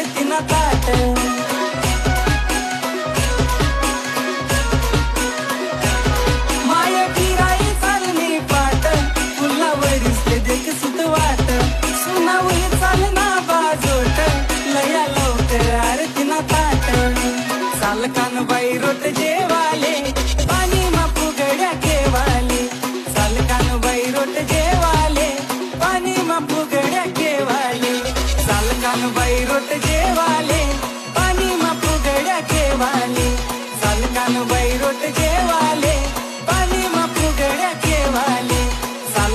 आरती ना ताट माया फिराई चालनी पाट फुलावरीच ते देख सुत वाट सुनावळी चालना बाजोट लया लवकर आरती ना ताट चाल कानबाई रोट